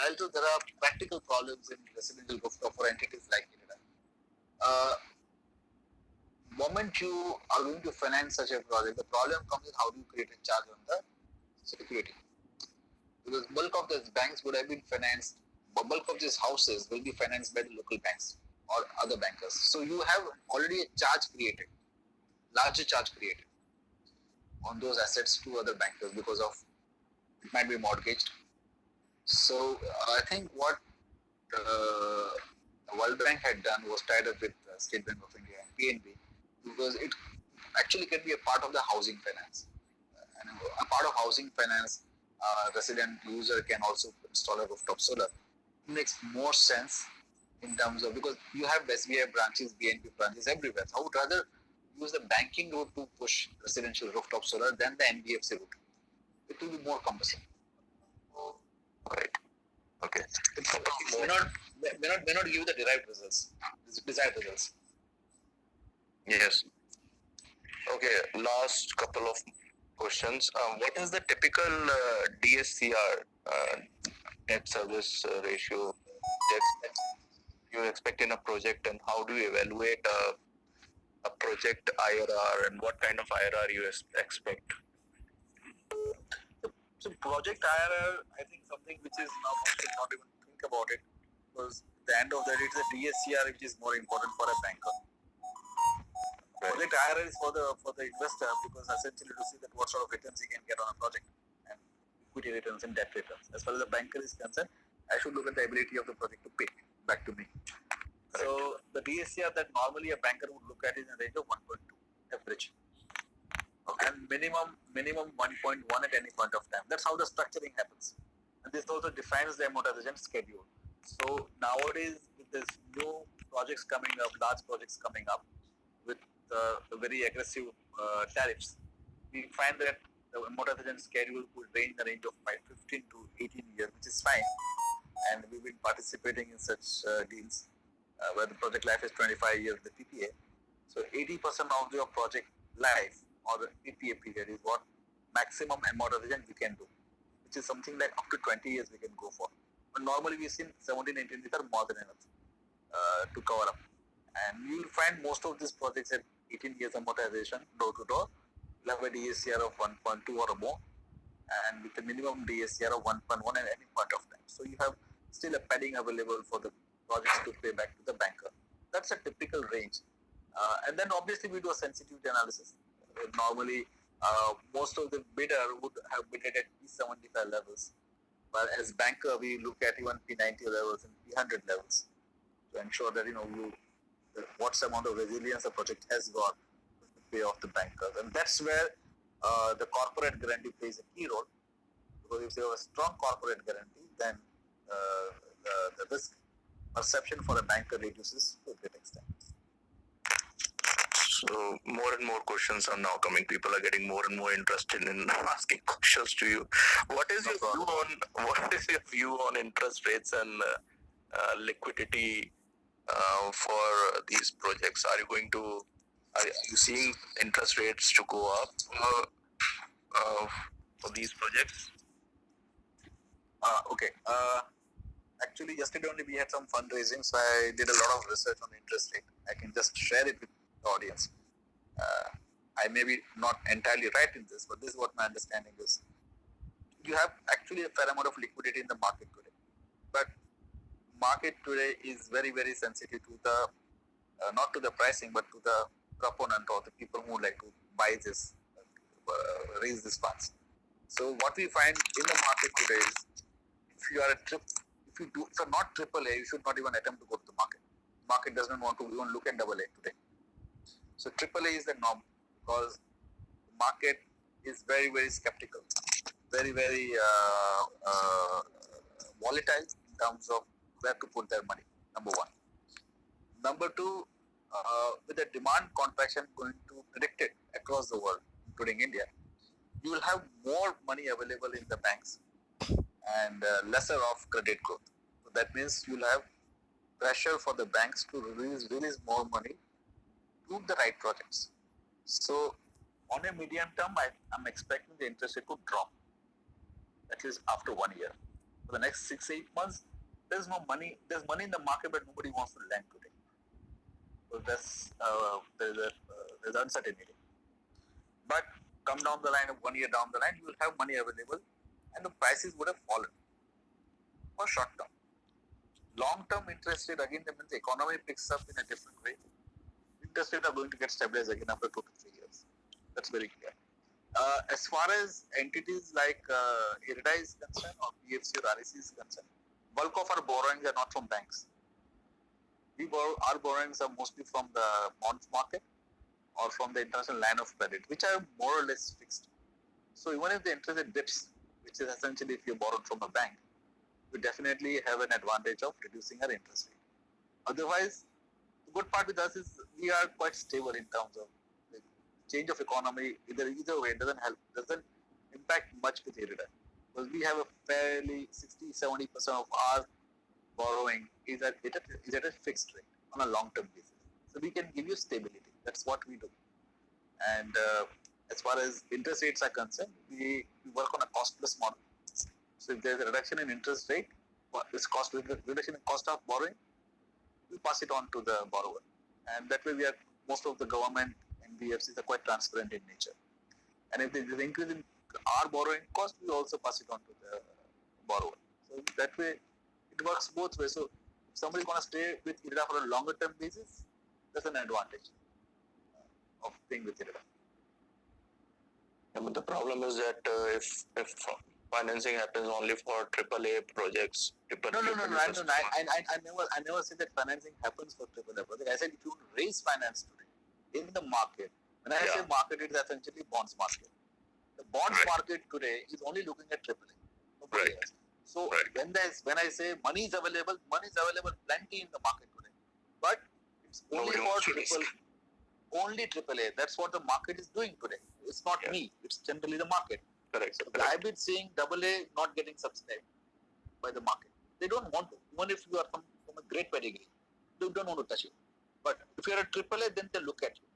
Also, there are practical problems in residential rooftop for entities like Canada. Moment you are going to finance such a project, the problem comes is how do you create a charge on the security? Because bulk of these banks would have been financed, bulk of these houses will be financed by the local banks or other bankers. So you have already a charge created, larger charge created on those assets to other bankers because of it might be mortgaged. So I think what the World Bank had done was tied up with State Bank of India and PNB because it actually can be a part of the housing finance. And a part of housing finance, resident user can also install a rooftop solar. It makes more sense in terms of because you have SBI branches, BNP branches everywhere. So I would rather use the banking route to push residential rooftop solar than the NBFC route. It will be more cumbersome. Right. Okay. It may not give you the desired results. Yes. Okay. Last couple of questions. What is the typical DSCR, debt service ratio you expect in a project, and how do you evaluate a project IRR, and what kind of IRR you expect? So project IRR, I think something which is now most should not even think about it because at the end of the day, it's a DSCR which is more important for a banker. Right. Project IRR is for the investor because essentially to see that what sort of returns he can get on a project and equity returns and debt returns. As far as the banker is concerned, I should look at the ability of the project to pay back to me. Correct. So the DSCR that normally a banker would look at is in the range of 1.2 average. Okay. And minimum 1.1 at any point of time. That's how the structuring happens. And this also defines the amortization schedule. So nowadays, with this new projects coming up, large projects coming up, with the very aggressive tariffs, we find that the amortization schedule could range in the range of 15 to 18 years, which is fine. And we've been participating in such deals where the project life is 25 years, the PPA. So 80% of your project life or the PPA period is what maximum amortization we can do, which is something like up to 20 years we can go for. But normally we've seen 17, 18 years are more than enough to cover up. And you will find most of these projects at 18 years amortization, door to door, will have a DSCR of 1.2 or more, and with a minimum DSCR of 1.1 at any point of time. So you have still a padding available for the projects to pay back to the banker. That's a typical range. And then obviously we do a sensitivity analysis. Normally, most of the bidder would have bidded at P75 levels, but as banker we look at even P90 levels and P100 levels to ensure that what's the amount of resilience the project has got to pay off the bankers, and that's where the corporate guarantee plays a key role. Because if you have a strong corporate guarantee, then the risk perception for a banker reduces to a great extent. So more and more questions are now coming. People are getting more and more interested in asking questions to you. What is your view on interest rates and liquidity for these projects? Are you seeing interest rates to go up for these projects? Okay. Actually, yesterday only we had some fundraising, so I did a lot of research on interest rate. I can just share it with the audience. I may be not entirely right in this, but this is what my understanding is. You have actually a fair amount of liquidity in the market today, but market today is very, very sensitive to the not to the pricing, but to the proponent or the people who like to buy this, raise these funds. So what we find in the market today is, if you are if you're not AAA, you should not even attempt to go to the market. Market doesn't want to even look at AA today. So AAA is the norm because the market is very, very skeptical, very, very volatile in terms of where to put their money. Number one. Number two, with the demand contraction going to predicted across the world, including India, you will have more money available in the banks and lesser of credit growth. So that means you'll have pressure for the banks to release more money to the right projects. So on a medium term, I'm expecting the interest rate to drop, at least after 1 year. for the next 6-8 months, there's no money. There's money in the market, but nobody wants to lend today. So there's uncertainty. But come down the line of 1 year down the line, you will have money available, and the prices would have fallen for short term. Long term interest rate again, that means the economy picks up in a different way. Interest rates are going to get stabilized again after 2 to 3 years. That's very clear. As far as entities like IREDA is concerned, or PFC or REC is concerned, bulk of our borrowings are not from banks. Our borrowings are mostly from the bonds market or from the international line of credit, which are more or less fixed. So even if the interest rate dips, which is essentially if you borrowed from a bank, we definitely have an advantage of reducing our interest rate. Otherwise, the good part with us is we are quite stable in terms of the change of economy. Either way, it doesn't impact much with IREDA, because we have a fairly 60-70% of our borrowing is at a fixed rate on a long-term basis. So we can give you stability. That's what we do. And as far as interest rates are concerned, we work on a cost-plus model. So if there's a reduction in interest rate, this reduction in cost of borrowing, we pass it on to the borrower. And that way most of the government NBFCs are quite transparent in nature. And if there's an increase in our borrowing cost, we also pass it on to the borrower. So that way, it works both ways. So if somebody's going to stay with IREDA for a longer term basis, that's an advantage of staying with IREDA. Yeah, but the problem is that if financing happens only for AAA projects, No. I never said that financing happens for AAA projects. I said if you raise finance today in the market, when I say market, it's essentially bonds market. The bonds market today is only looking at AAA. Nobody else. So when I say money is available plenty in the market today, but it's only for only AAA. That's what the market is doing today. It's not me. It's generally the market. Correct. So I've been seeing AA not getting subscribed by the market. They don't want to. Even if you are from a great pedigree, they don't want to touch you. But if you're a AAA, then they look at you.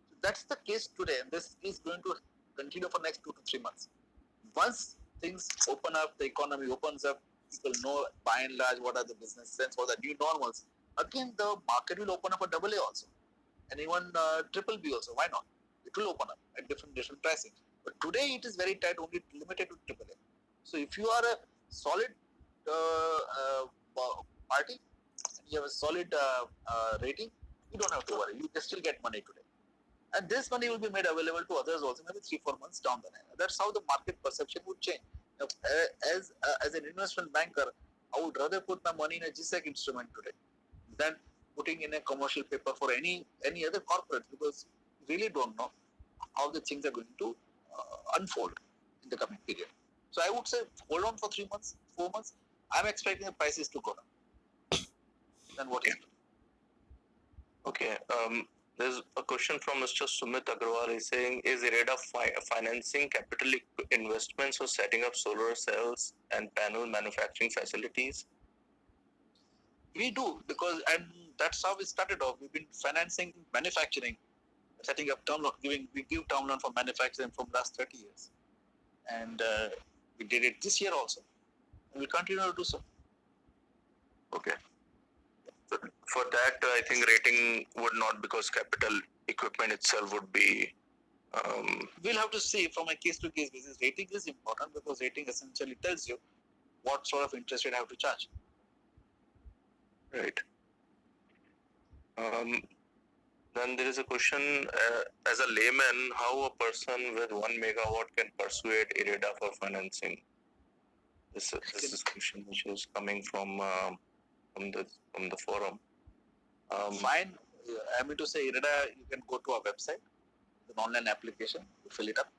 So that's the case today, and this is going to continue for next 2 to 3 months. Once things open up, the economy opens up, people know by and large what are the business sense, what are the new normals. Again, the market will open up for AA also, and even BBB also. Why not? It will open up at different pricing. But today it is very tight, only limited to AAA. So if you are a solid party and you have a solid rating, you don't have to worry. You can still get money today. And this money will be made available to others also maybe 3-4 months down the line. That's how the market perception would change. As an investment banker, I would rather put my money in a GSEC instrument today than putting in a commercial paper for any other corporate, because you really don't know how the things are going to unfold in the coming period. So I would say hold on for 3 months, 4 months. I'm expecting the prices to go down. Then what is it? Okay. There's a question from Mr. Sumit Agrawal. He's saying, is IREDA financing capital investments or setting up solar cells and panel manufacturing facilities? We do, and that's how we started off. We've been financing manufacturing, setting up term loan, we give term loan for manufacturing from last 30 years. And we did it this year also. And we continue to do so. Okay. For that, I think rating would not, because capital equipment itself would be... We'll have to see from a case-to-case basis. Rating is important because rating essentially tells you what sort of interest rate I have to charge. Right. Then there is a question, as a layman, how a person with 1 megawatt can persuade IREDA for financing? This is a question which is coming from the forum. Fine. I mean to say, IREDA, you can go to our website, it's an online application, you fill it up,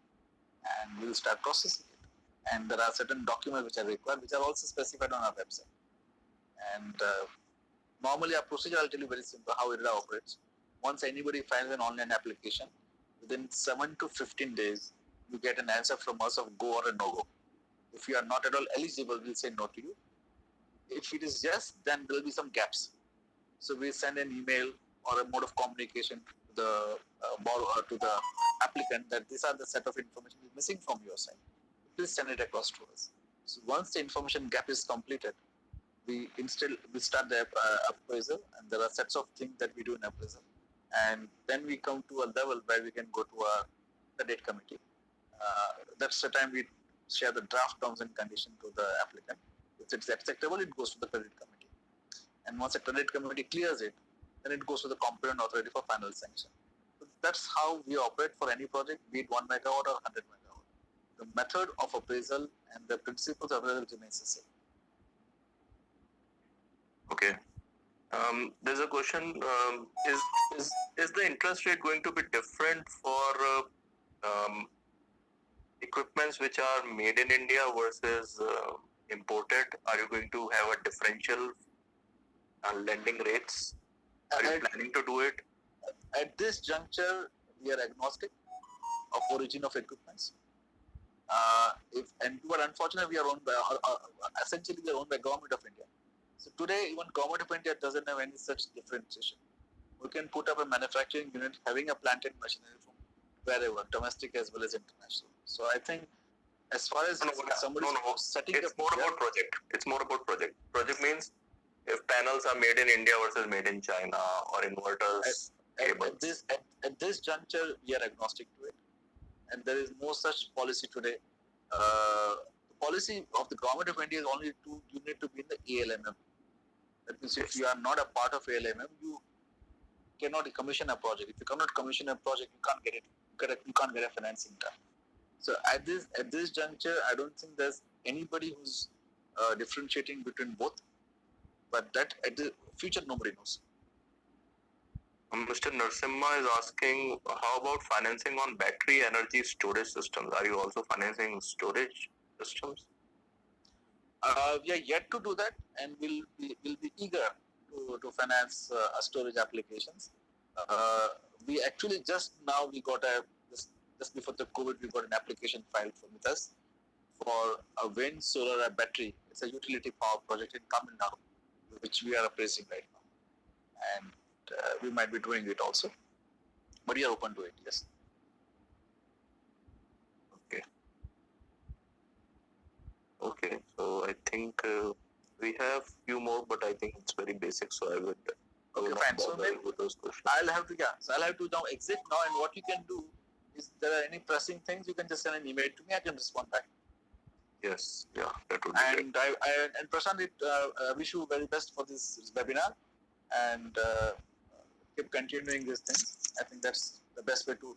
and we'll start processing it. And there are certain documents which are required, which are also specified on our website. And normally our procedure, I'll tell you very simple how IREDA operates. Once anybody files an online application, within 7 to 15 days, you get an answer from us of go or a no-go. If you are not at all eligible, we'll say no to you. If it is yes, then there will be some gaps. So we send an email or a mode of communication to the borrower, to the applicant, that these are the set of information missing from your side. Please send it across to us. So once the information gap is completed, we start the appraisal, and there are sets of things that we do in appraisal, and then we come to a level where we can go to a credit committee. That's the time we share the draft terms and conditions to the applicant. If it's acceptable, it goes to the credit committee. And once the credit committee clears it, then it goes to the competent authority for final sanction. So that's how we operate for any project, be it 1 megawatt or 100 megawatt. The method of appraisal and the principles of appraisal remains the same. Okay. There's a question: is the interest rate going to be different for equipments which are made in India versus imported? Are you going to have a differential lending rates? Are you planning to do it? At this juncture, we are agnostic of origin of equipments. But unfortunately, we are owned by essentially we are owned by Government of India. So today, even Government of India doesn't have any such differentiation. We can put up a manufacturing unit having a planted machinery from wherever, domestic as well as international. So I think, as far as somebody setting it's more about project. It's more about project. Project means if panels are made in India versus made in China, or inverters. At this juncture, we are agnostic to it, and there is no such policy today. The policy of the Government of India is only you need to be in the ALMM. That means if you are not a part of ALMM, you cannot commission a project. If you cannot commission a project, you can't get it. You can't get a financing done. So at this juncture, I don't think there's anybody who's differentiating between both. But that at the future, nobody knows. Mr. Narasimha is asking, how about financing on battery energy storage systems? Are you also financing storage systems? We are yet to do that, and we'll be eager to finance storage applications. We actually just before the COVID, we got an application filed with us for a wind, solar, battery. It's a utility power project in Tamil Nadu, which we are appraising right now, and we might be doing it also. But we are open to it. Yes. Okay, so I think we have few more, but I think it's very basic, so I would. Okay, fine. So maybe with those questions. I'll have to now exit now, and what you can do is, there are any pressing things, you can just send an email to me. I can respond back. Yes, yeah, that would be and great. And Prashant, I wish you very best for this webinar, and keep continuing these things. I think that's the best way to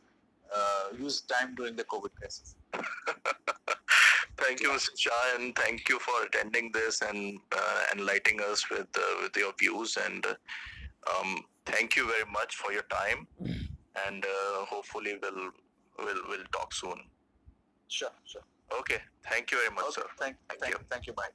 use time during the COVID crisis. Thank you, Mr. Shah, and thank you for attending this and enlightening us with your views. And thank you very much for your time. And hopefully we'll talk soon. Sure. Okay. Thank you very much, sir. Thank you. Bye.